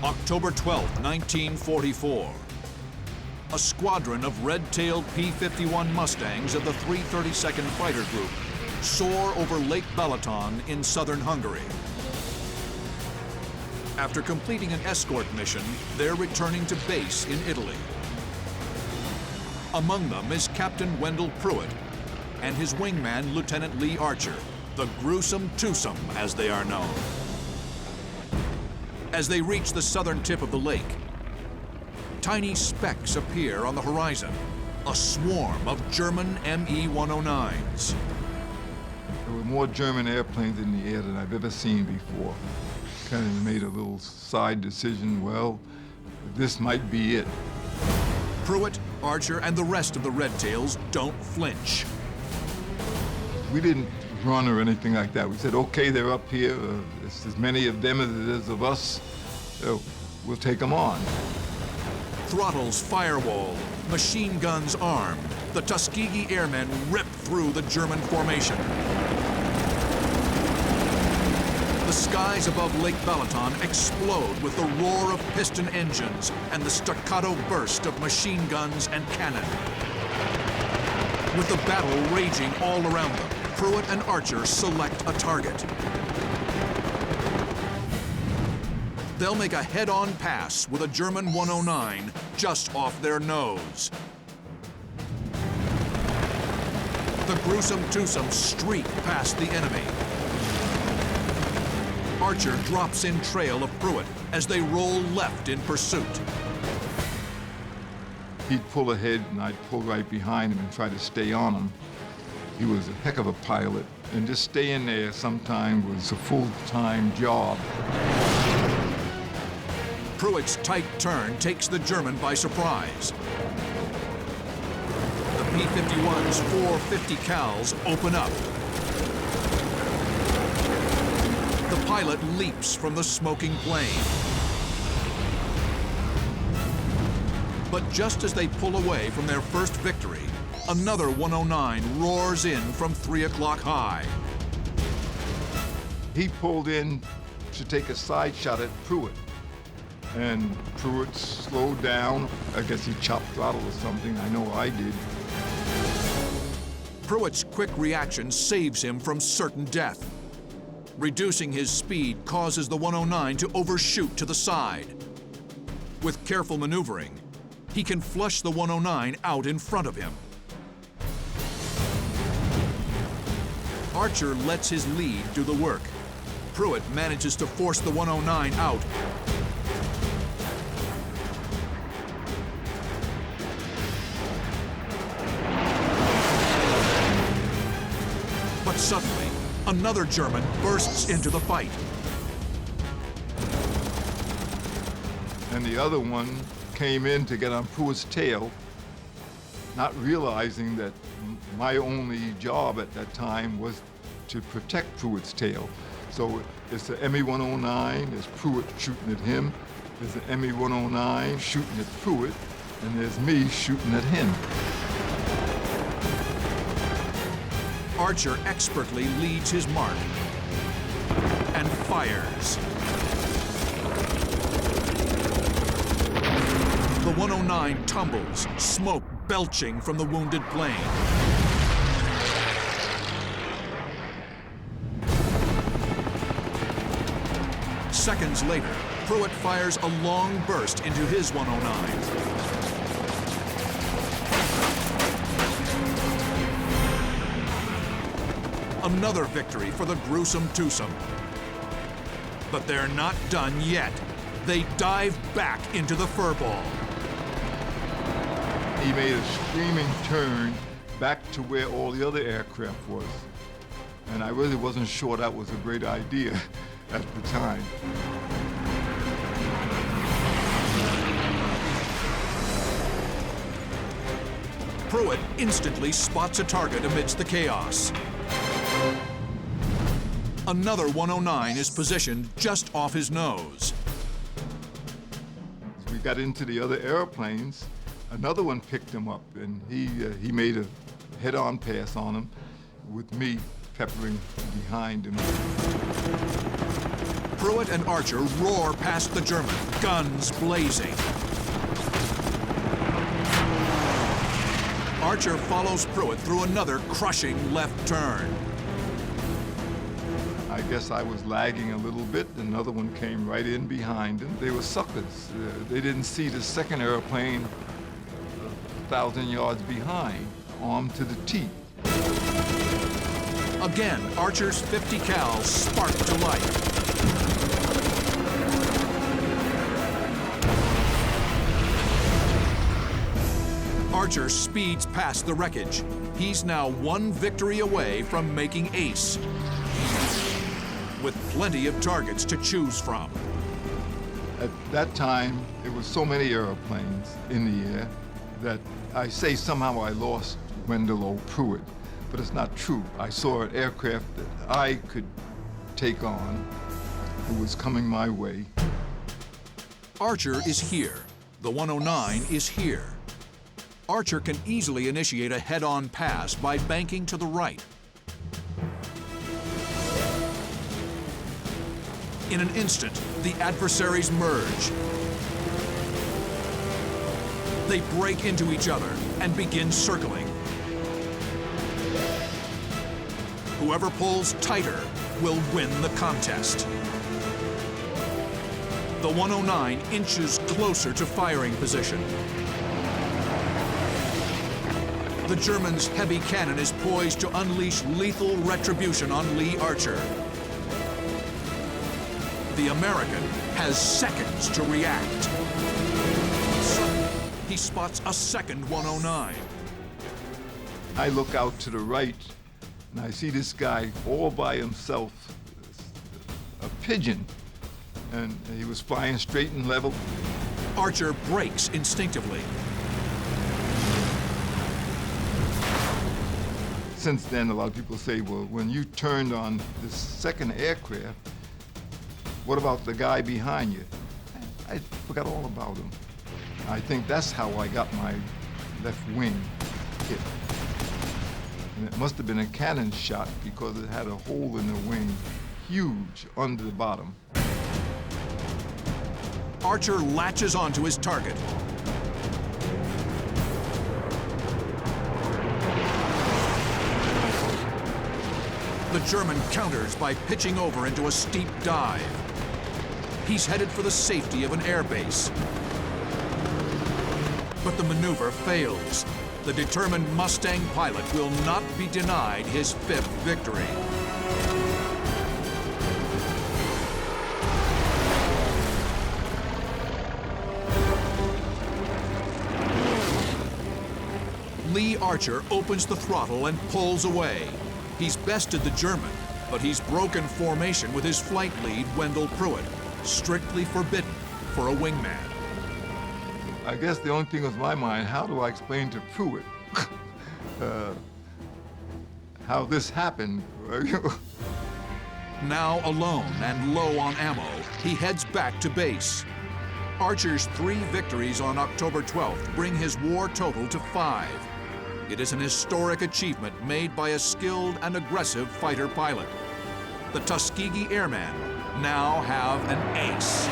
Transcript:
October 12, 1944. A squadron of red-tailed P-51 Mustangs of the 332nd Fighter Group soar over Lake Balaton in southern Hungary. After completing an escort mission, they're returning to base in Italy. Among them is Captain Wendell Pruitt and his wingman, Lieutenant Lee Archer, the gruesome twosome, as they are known. As they reach the southern tip of the lake, tiny specks appear on the horizon, a swarm of German Me-109s. There were more German airplanes in the air than I've ever seen before. Kind of made a little side decision, well, this might be it. Pruitt, Archer, and the rest of the Red Tails don't flinch. We didn't run or anything like that. We said, okay, they're up here. It's as many of them as it is of us. We'll take them on. Throttles firewall, machine guns armed, the Tuskegee Airmen rip through the German formation. The skies above Lake Balaton explode with the roar of piston engines and the staccato burst of machine guns and cannon. With the battle raging all around them, Pruitt and Archer select a target. They'll make a head-on pass with a German 109 just off their nose. The gruesome twosome streak past the enemy. Archer drops in trail of Pruitt as they roll left in pursuit. He'd pull ahead and I'd pull right behind him and try to stay on him. He was a heck of a pilot, and just staying there sometime was a full-time job. Pruitt's tight turn takes the German by surprise. The P-51's 450 cals open up. The pilot leaps from the smoking plane. But just as they pull away from their first victory, another 109 roars in from 3 o'clock high. He pulled in to take a side shot at Pruitt. And Pruitt slowed down. I guess he chopped throttle or something. I know I did. Pruitt's quick reaction saves him from certain death. Reducing his speed causes the 109 to overshoot to the side. With careful maneuvering, he can flush the 109 out in front of him. Archer lets his lead do the work. Pruitt manages to force the 109 out. But suddenly, another German bursts into the fight. And the other one came in to get on Pruitt's tail, not realizing that my only job at that time was to protect Pruitt's tail. So it's the Me-109, there's Pruitt shooting at him, there's the Me-109 shooting at Pruitt, and there's me shooting at him. Archer expertly leads his mark and fires. The 109 tumbles, smoke belching from the wounded plane. Seconds later, Pruitt fires a long burst into his 109. Another victory for the gruesome twosome. But they're not done yet. They dive back into the furball. He made a screaming turn back to where all the other aircraft was. And I really wasn't sure that was a great idea at the time. Pruitt instantly spots a target amidst the chaos. Another 109 is positioned just off his nose. As we got into the other airplanes, another one picked him up, and he made a head-on pass on him with me peppering behind him. Pruitt and Archer roar past the German, guns blazing. Archer follows Pruitt through another crushing left turn. I guess I was lagging a little bit. Another one came right in behind him. They were suckers. They didn't see the second airplane 1,000 yards behind, armed to the teeth. Again, Archer's 50 cal sparked to life. Archer speeds past the wreckage. He's now one victory away from making ace, with plenty of targets to choose from. At that time, there were so many airplanes in the air that I say somehow I lost Wendell O. Pruitt, but it's not true. I saw an aircraft that I could take on, who was coming my way. Archer is here. The 109 is here. Archer can easily initiate a head-on pass by banking to the right. In an instant, the adversaries merge. They break into each other and begin circling. Whoever pulls tighter will win the contest. The 109 inches closer to firing position. The German's heavy cannon is poised to unleash lethal retribution on Lee Archer. The American has seconds to react. Suddenly, he spots a second 109. I look out to the right, and I see this guy all by himself, a pigeon, and he was flying straight and level. Archer brakes instinctively. Since then, a lot of people say, well, when you turned on this second aircraft, what about the guy behind you? I forgot all about him. I think that's how I got my left wing hit. And it must have been a cannon shot because it had a hole in the wing, huge under the bottom. Archer latches onto his target. The German counters by pitching over into a steep dive. He's headed for the safety of an airbase. But the maneuver fails. The determined Mustang pilot will not be denied his 5th victory. Lee Archer opens the throttle and pulls away. He's bested the German, but he's broken formation with his flight lead, Wendell Pruitt, strictly forbidden for a wingman. I guess the only thing was my mind, how do I explain to Pruitt how this happened? Now alone and low on ammo, he heads back to base. Archer's 3 victories on October 12th bring his war total to 5. It is an historic achievement made by a skilled and aggressive fighter pilot. The Tuskegee Airmen now have an ace.